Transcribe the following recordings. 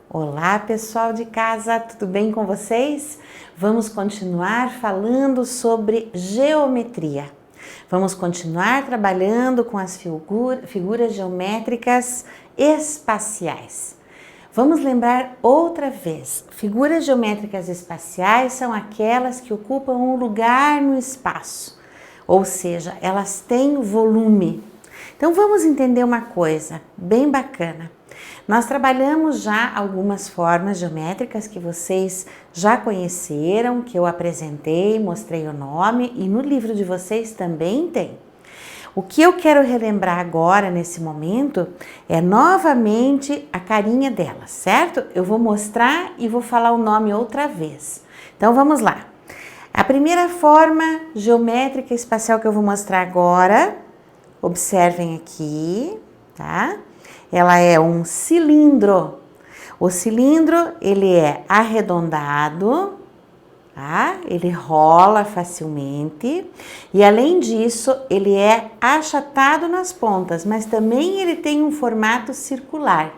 Olá, pessoal de casa, tudo bem com vocês? Vamos continuar falando sobre geometria. Vamos continuar trabalhando com as figuras geométricas espaciais. Vamos lembrar outra vez, figuras geométricas espaciais são aquelas que ocupam um lugar no espaço, ou seja, elas têm volume. Então vamos entender uma coisa bem bacana. Nós trabalhamos já algumas formas geométricas que vocês já conheceram, que eu apresentei, mostrei o nome e no livro de vocês também tem. O que eu quero relembrar agora, nesse momento, é novamente a carinha dela, certo? Eu vou mostrar e vou falar o nome outra vez. Então vamos lá. A primeira forma geométrica espacial que eu vou mostrar agora, observem aqui, tá? Ela é um cilindro. O cilindro, ele é arredondado, tá? Ele rola facilmente e além disso, ele é achatado nas pontas, mas também ele tem um formato circular.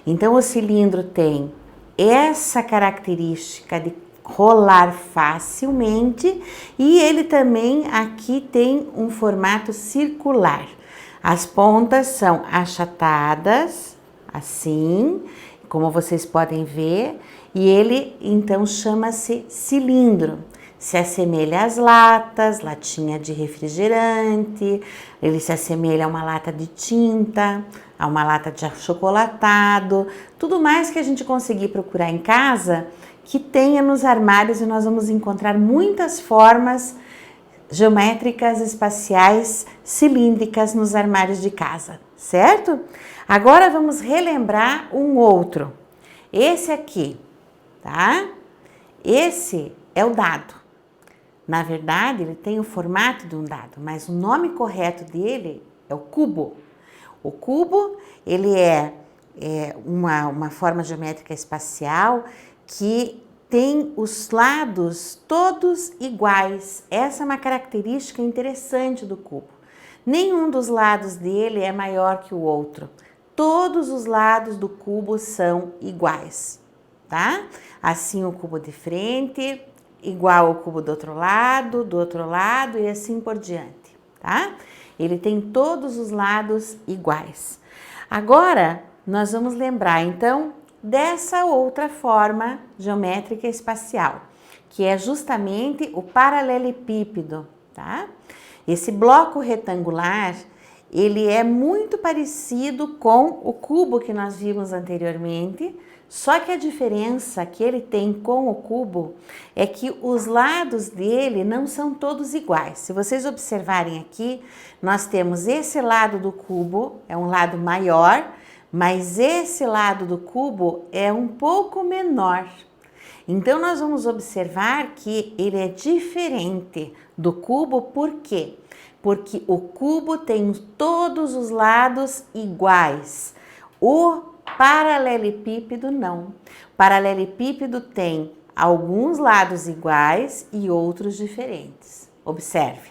Então, o cilindro tem essa característica de rolar facilmente e ele também aqui tem um formato circular. As pontas são achatadas, assim, como vocês podem ver, e ele então chama-se cilindro. Se assemelha às latas, latinha de refrigerante, ele se assemelha a uma lata de tinta, a uma lata de achocolatado, tudo mais que a gente conseguir procurar em casa, que tenha nos armários e nós vamos encontrar muitas formas geométricas espaciais cilíndricas nos armários de casa, certo? Agora vamos relembrar um outro. Esse aqui, tá? Esse é o dado. Na verdade, ele tem o formato de um dado, mas o nome correto dele é o cubo. O cubo, ele é uma forma geométrica espacial que tem os lados todos iguais. Essa é uma característica interessante do cubo. Nenhum dos lados dele é maior que o outro. Todos os lados do cubo são iguais, tá? Assim o cubo de frente, igual ao cubo do outro lado e assim por diante, tá? Ele tem todos os lados iguais. Agora, nós vamos lembrar, então, dessa outra forma geométrica espacial, que é justamente o paralelepípedo, tá? Esse bloco retangular, ele é muito parecido com o cubo que nós vimos anteriormente, só que a diferença que ele tem com o cubo é que os lados dele não são todos iguais. Se vocês observarem aqui, nós temos esse lado do cubo, é um lado maior, mas esse lado do cubo é um pouco menor. Então, nós vamos observar que ele é diferente do cubo, por quê? Porque o cubo tem todos os lados iguais. O paralelepípedo não. O paralelepípedo tem alguns lados iguais e outros diferentes. Observe,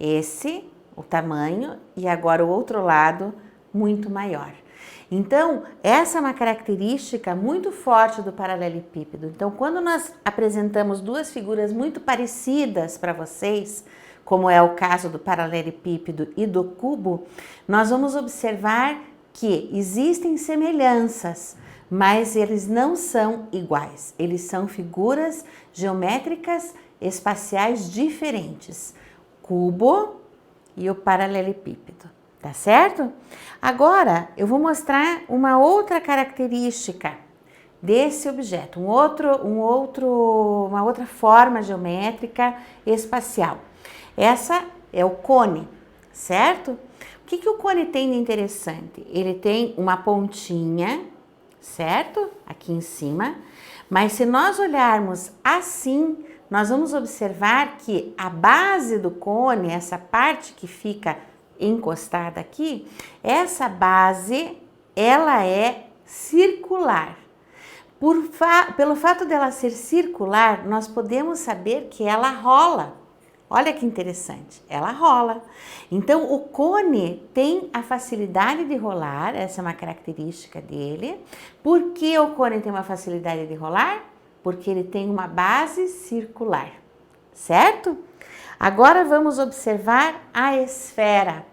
esse, o tamanho, e agora o outro lado, muito maior. Então, essa é uma característica muito forte do paralelepípedo. Então, quando nós apresentamos duas figuras muito parecidas para vocês, como é o caso do paralelepípedo e do cubo, nós vamos observar que existem semelhanças, mas eles não são iguais. Eles são figuras geométricas espaciais diferentes. Cubo e o paralelepípedo. Tá certo? Agora, eu vou mostrar uma outra característica desse objeto, uma outra forma geométrica espacial. Essa é o cone, certo? O que o cone tem de interessante? Ele tem uma pontinha, certo? Aqui em cima, mas se nós olharmos assim, nós vamos observar que a base do cone, essa parte que fica encostada aqui, essa base, ela é circular. Pelo fato dela ser circular, nós podemos saber que ela rola. Olha que interessante, ela rola. Então, o cone tem a facilidade de rolar, essa é uma característica dele. Por que o cone tem uma facilidade de rolar? Porque ele tem uma base circular, certo? Agora vamos observar a esfera.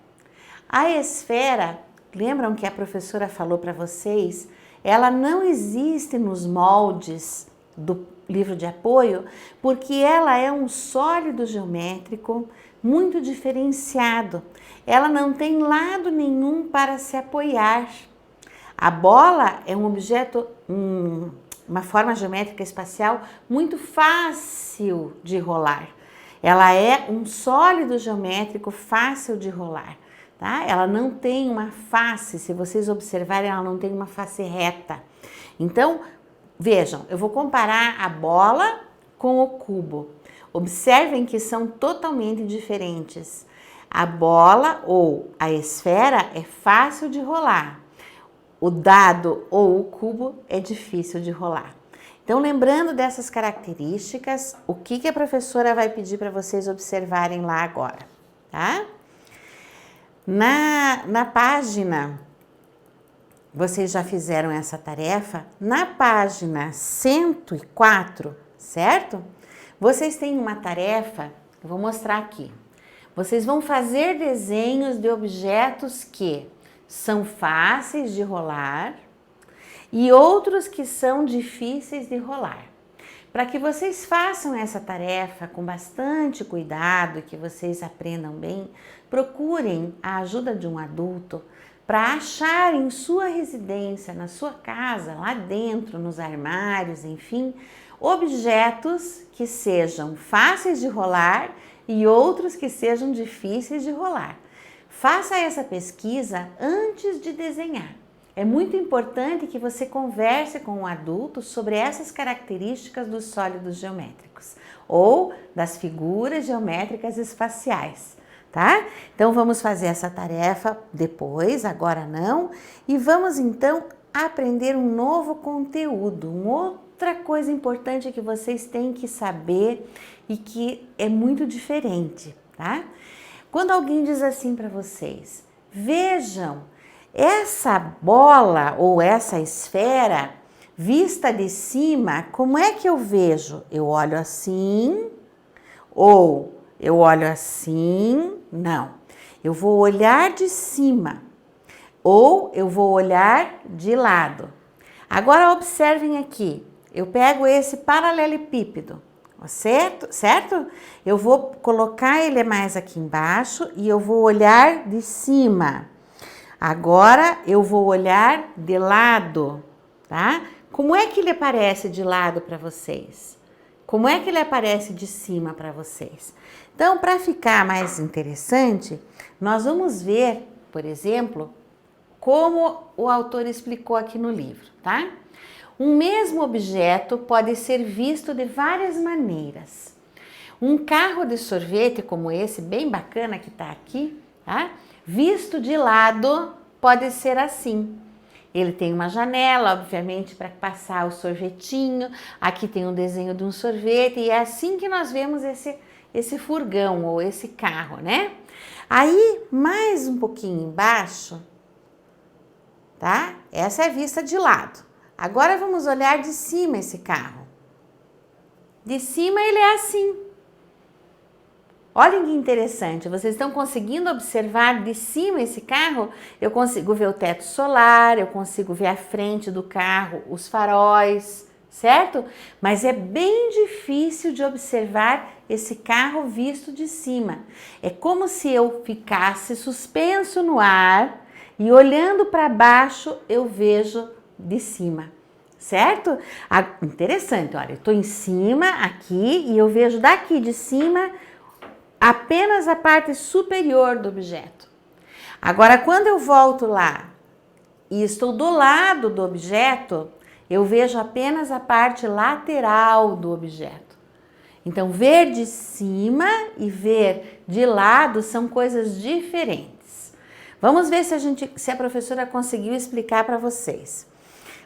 A esfera, lembram que a professora falou para vocês? Ela não existe nos moldes do livro de apoio, porque ela é um sólido geométrico muito diferenciado. Ela não tem lado nenhum para se apoiar. A bola é um objeto, uma forma geométrica espacial muito fácil de rolar. Ela é um sólido geométrico fácil de rolar, tá? Ela não tem uma face, se vocês observarem, ela não tem uma face reta. Então, vejam, eu vou comparar a bola com o cubo. Observem que são totalmente diferentes. A bola ou a esfera é fácil de rolar. O dado ou o cubo é difícil de rolar. Então, lembrando dessas características, o que a professora vai pedir para vocês observarem lá agora, tá? Na página, vocês já fizeram essa tarefa, na página 104, certo? Vocês têm uma tarefa, eu vou mostrar aqui. Vocês vão fazer desenhos de objetos que são fáceis de rolar e outros que são difíceis de rolar. Para que vocês façam essa tarefa com bastante cuidado e que vocês aprendam bem, procurem a ajuda de um adulto para achar em sua residência, na sua casa, lá dentro, nos armários, enfim, objetos que sejam fáceis de rolar e outros que sejam difíceis de rolar. Faça essa pesquisa antes de desenhar. É muito importante que você converse com o adulto sobre essas características dos sólidos geométricos ou das figuras geométricas espaciais, tá? Então vamos fazer essa tarefa depois, agora não, e vamos então aprender um novo conteúdo, outra coisa importante que vocês têm que saber e que é muito diferente, tá? Quando alguém diz assim para vocês, vejam, essa bola ou essa esfera vista de cima, como é que eu vejo? Eu olho assim ou eu olho assim? Não, eu vou olhar de cima ou eu vou olhar de lado. Agora observem aqui, eu pego esse paralelepípedo, certo? Eu vou colocar ele mais aqui embaixo e eu vou olhar de cima. Agora eu vou olhar de lado, tá? Como é que ele aparece de lado para vocês? Como é que ele aparece de cima para vocês? Então, para ficar mais interessante, nós vamos ver, por exemplo, como o autor explicou aqui no livro, tá? Um mesmo objeto pode ser visto de várias maneiras. Um carro de sorvete como esse, bem bacana que tá aqui, tá? Visto de lado, pode ser assim. Ele tem uma janela, obviamente, para passar o sorvetinho. Aqui tem um desenho de um sorvete e é assim que nós vemos esse furgão ou esse carro, né? Aí, mais um pouquinho embaixo, tá? Essa é a vista de lado. Agora vamos olhar de cima esse carro. De cima ele é assim. Olhem que interessante, vocês estão conseguindo observar de cima esse carro? Eu consigo ver o teto solar, eu consigo ver a frente do carro, os faróis, certo? Mas é bem difícil de observar esse carro visto de cima. É como se eu ficasse suspenso no ar e olhando para baixo eu vejo de cima, certo? Interessante, olha, eu estou em cima aqui e eu vejo daqui de cima apenas a parte superior do objeto. Agora, quando eu volto lá e estou do lado do objeto, eu vejo apenas a parte lateral do objeto. Então, ver de cima e ver de lado são coisas diferentes. Vamos ver se a professora conseguiu explicar para vocês.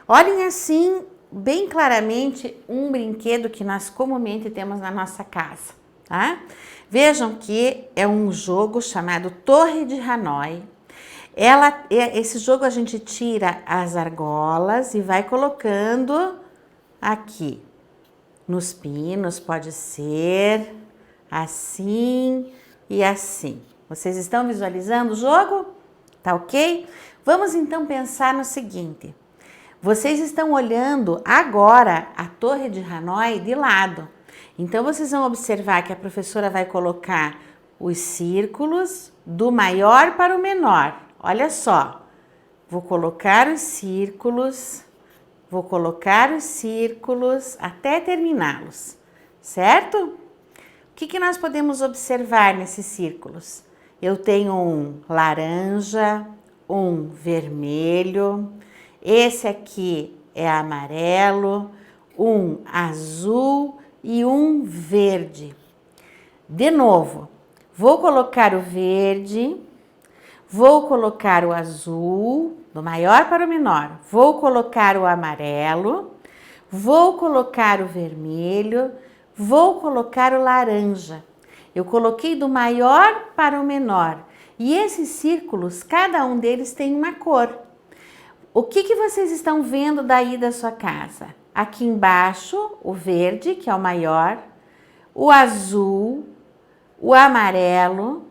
Olhem assim, bem claramente, um brinquedo que nós comumente temos na nossa casa, tá? Vejam que é um jogo chamado Torre de Hanoi. Esse jogo a gente tira as argolas e vai colocando aqui nos pinos, pode ser assim e assim. Vocês estão visualizando o jogo? Tá ok? Vamos então pensar no seguinte. Vocês estão olhando agora a Torre de Hanoi de lado. Então, vocês vão observar que a professora vai colocar os círculos do maior para o menor. Olha só, vou colocar os círculos até terminá-los, certo? O que nós podemos observar nesses círculos? Eu tenho um laranja, um vermelho, esse aqui é amarelo, um azul e um verde. De novo, vou colocar o verde, vou colocar o azul, do maior para o menor, vou colocar o amarelo, vou colocar o vermelho, vou colocar o laranja. Eu coloquei do maior para o menor e esses círculos, cada um deles tem uma cor. O que vocês estão vendo daí da sua casa? Aqui embaixo, o verde, que é o maior, o azul, o amarelo,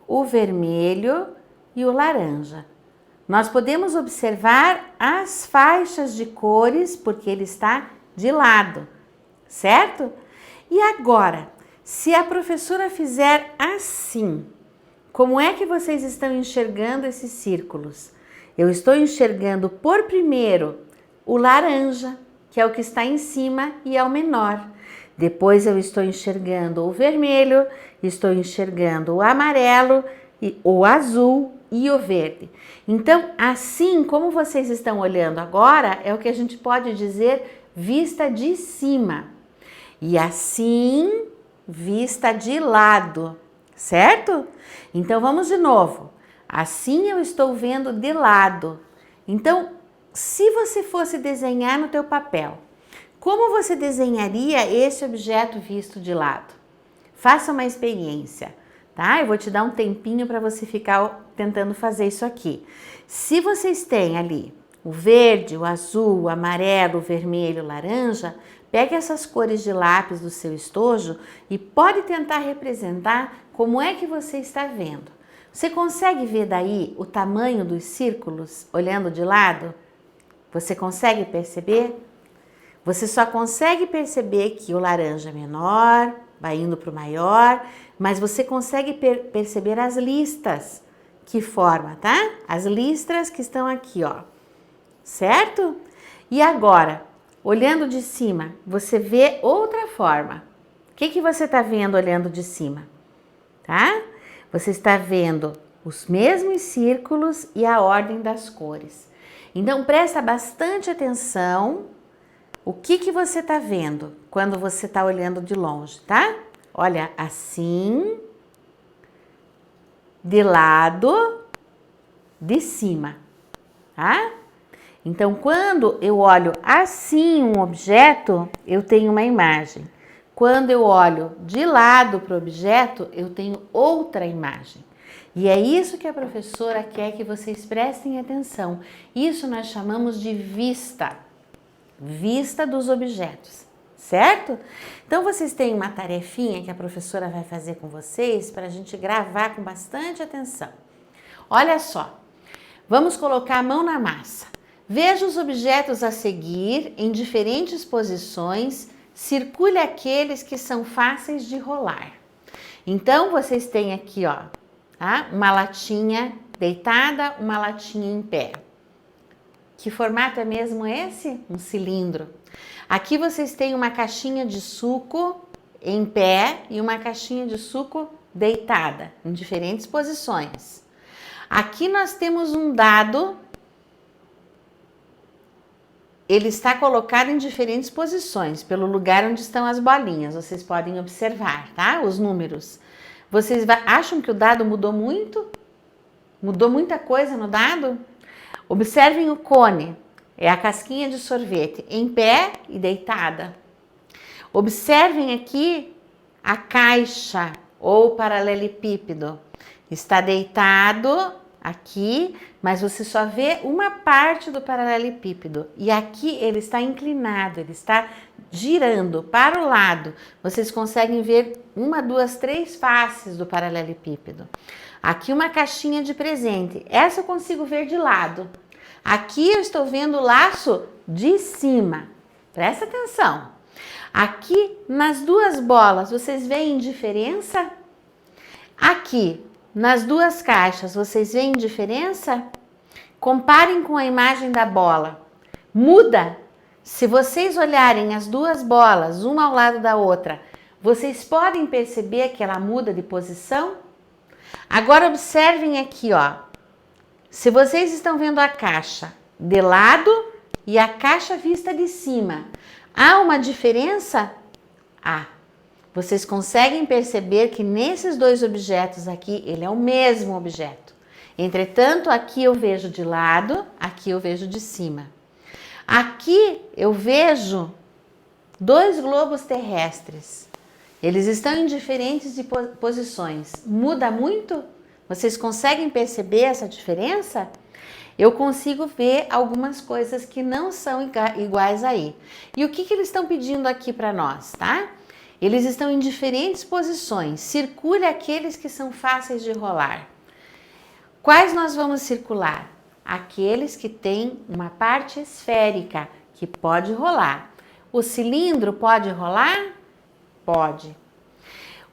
o vermelho e o laranja. Nós podemos observar as faixas de cores porque ele está de lado, certo? E agora, se a professora fizer assim, como é que vocês estão enxergando esses círculos? Eu estou enxergando por primeiro o laranja, que é o que está em cima e é o menor. Depois eu estou enxergando o vermelho, estou enxergando o amarelo, o azul e o verde. Então, assim como vocês estão olhando agora, é o que a gente pode dizer vista de cima. E assim, vista de lado, certo? Então, vamos de novo. Assim eu estou vendo de lado. Então, se você fosse desenhar no teu papel, como você desenharia esse objeto visto de lado? Faça uma experiência, tá? Eu vou te dar um tempinho para você ficar tentando fazer isso aqui. Se vocês têm ali o verde, o azul, o amarelo, o vermelho, o laranja, pegue essas cores de lápis do seu estojo e pode tentar representar como é que você está vendo. Você consegue ver daí o tamanho dos círculos olhando de lado? Você consegue perceber? Você só consegue perceber que o laranja é menor, vai indo para o maior, mas você consegue perceber as listas que forma, tá? As listras que estão aqui, ó. Certo? E agora, olhando de cima, você vê outra forma. O que você está vendo olhando de cima? Tá? Você está vendo os mesmos círculos e a ordem das cores. Então, presta bastante atenção o que você está vendo quando você está olhando de longe, tá? Olha, assim, de lado, de cima, tá? Então, quando eu olho assim um objeto, eu tenho uma imagem. Quando eu olho de lado para o objeto, eu tenho outra imagem. E é isso que a professora quer que vocês prestem atenção. Isso nós chamamos de vista. Vista dos objetos, certo? Então, vocês têm uma tarefinha que a professora vai fazer com vocês para a gente gravar com bastante atenção. Olha só, vamos colocar a mão na massa. Veja os objetos a seguir em diferentes posições, circule aqueles que são fáceis de rolar. Então, vocês têm aqui, ó, tá? Uma latinha deitada, uma latinha em pé. Que formato é mesmo esse? Um cilindro. Aqui vocês têm uma caixinha de suco em pé e uma caixinha de suco deitada, em diferentes posições. Aqui nós temos um dado. Ele está colocado em diferentes posições, pelo lugar onde estão as bolinhas. Vocês podem observar, tá? Os números. Vocês acham que o dado mudou muito? Mudou muita coisa no dado? Observem o cone, é a casquinha de sorvete, em pé e deitada. Observem aqui a caixa ou paralelepípedo está deitado aqui, mas você só vê uma parte do paralelepípedo. E aqui ele está inclinado, ele está girando para o lado. Vocês conseguem ver 1, 2, 3 faces do paralelepípedo. Aqui uma caixinha de presente. Essa eu consigo ver de lado. Aqui eu estou vendo o laço de cima. Presta atenção. Aqui nas duas bolas, vocês veem diferença? Aqui nas duas caixas, vocês veem diferença? Comparem com a imagem da bola. Muda? Se vocês olharem as duas bolas, uma ao lado da outra, vocês podem perceber que ela muda de posição? Agora observem aqui, ó. Se vocês estão vendo a caixa de lado e a caixa vista de cima, há uma diferença? Há. Vocês conseguem perceber que nesses dois objetos aqui, ele é o mesmo objeto. Entretanto, aqui eu vejo de lado, aqui eu vejo de cima. Aqui eu vejo 2 globos terrestres. Eles estão em diferentes posições. Muda muito? Vocês conseguem perceber essa diferença? Eu consigo ver algumas coisas que não são iguais aí. E o que eles estão pedindo aqui para nós, tá? Eles estão em diferentes posições. Circule aqueles que são fáceis de rolar. Quais nós vamos circular? Aqueles que têm uma parte esférica, que pode rolar. O cilindro pode rolar? Pode.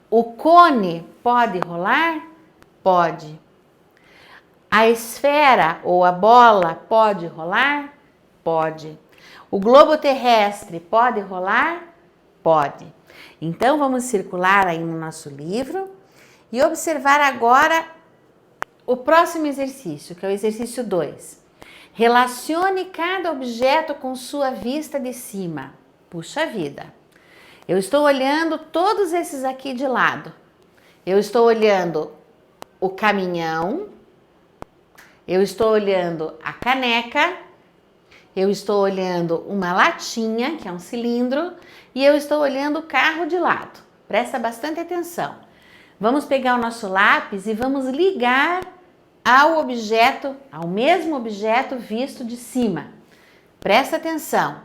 O cone pode rolar? Pode. A esfera ou a bola pode rolar? Pode. O globo terrestre pode rolar? Pode. Então, vamos circular aí no nosso livro e observar agora o próximo exercício, que é o exercício 2. Relacione cada objeto com sua vista de cima. Puxa vida! Eu estou olhando todos esses aqui de lado. Eu estou olhando o caminhão, eu estou olhando a caneca, eu estou olhando uma latinha, que é um cilindro, e eu estou olhando o carro de lado. Presta bastante atenção. Vamos pegar o nosso lápis e vamos ligar ao objeto, ao mesmo objeto visto de cima. Presta atenção.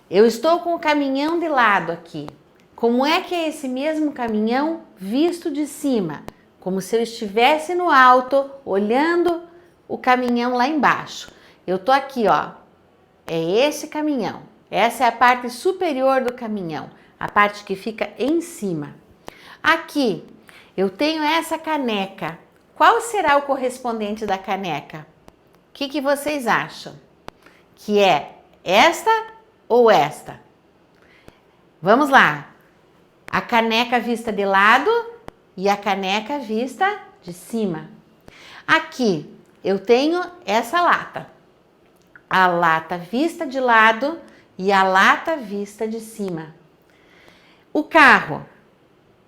Eu estou com o caminhão de lado aqui. Como é que é esse mesmo caminhão visto de cima? Como se eu estivesse no alto, olhando o caminhão lá embaixo. Eu tô aqui, ó. É esse caminhão. Essa é a parte superior do caminhão, a parte que fica em cima. Aqui, eu tenho essa caneca. Qual será o correspondente da caneca? O que vocês acham? Que é esta ou esta? Vamos lá. A caneca vista de lado e a caneca vista de cima. Aqui, eu tenho essa lata. A lata vista de lado e a lata vista de cima. O carro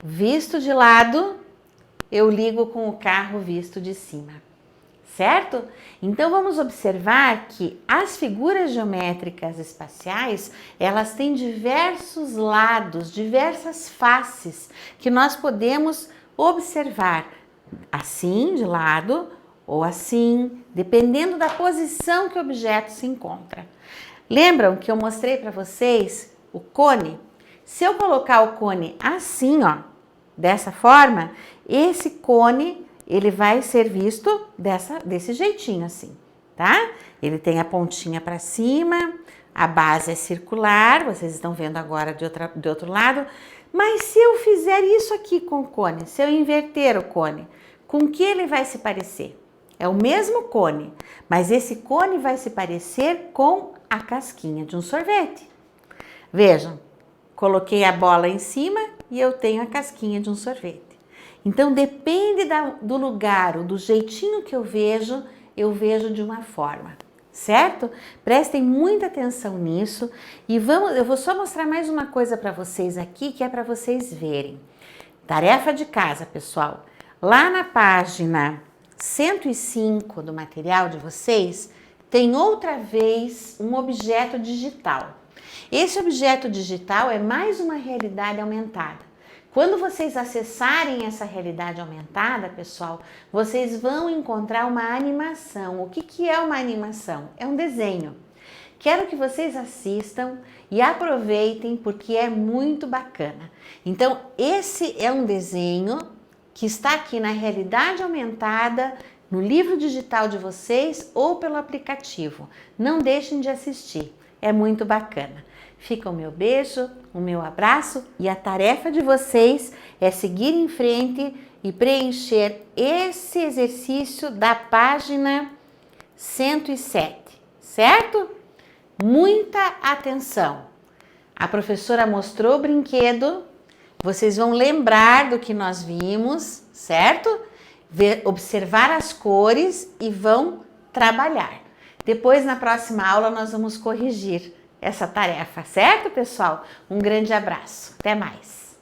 visto de lado, eu ligo com o carro visto de cima, certo? Então vamos observar que as figuras geométricas espaciais, elas têm diversos lados, diversas faces que nós podemos observar assim de lado ou assim, dependendo da posição que o objeto se encontra. Lembram que eu mostrei para vocês o cone? Se eu colocar o cone assim, ó, dessa forma, esse cone, ele vai ser visto desse jeitinho assim, tá? Ele tem a pontinha para cima, a base é circular, vocês estão vendo agora de outro lado. Mas se eu fizer isso aqui com o cone, se eu inverter o cone, com que ele vai se parecer? É o mesmo cone, mas esse cone vai se parecer com a casquinha de um sorvete. Vejam, coloquei a bola em cima e eu tenho a casquinha de um sorvete. Então, depende do lugar, ou do jeitinho que eu vejo de uma forma, certo? Prestem muita atenção nisso e eu vou só mostrar mais uma coisa para vocês aqui, que é para vocês verem. Tarefa de casa, pessoal. Lá na página 105 do material de vocês, tem outra vez um objeto digital. Esse objeto digital é mais uma realidade aumentada. Quando vocês acessarem essa realidade aumentada, pessoal, vocês vão encontrar uma animação. O que é uma animação? É um desenho. Quero que vocês assistam e aproveitem porque é muito bacana. Então, esse é um desenho que está aqui na realidade aumentada, no livro digital de vocês ou pelo aplicativo. Não deixem de assistir, é muito bacana. Fica o meu beijo, o meu abraço e a tarefa de vocês é seguir em frente e preencher esse exercício da página 107, certo? Muita atenção! A professora mostrou o brinquedo, vocês vão lembrar do que nós vimos, certo? Observar as cores e vão trabalhar. Depois, na próxima aula, nós vamos corrigir essa tarefa, certo, pessoal? Um grande abraço. Até mais!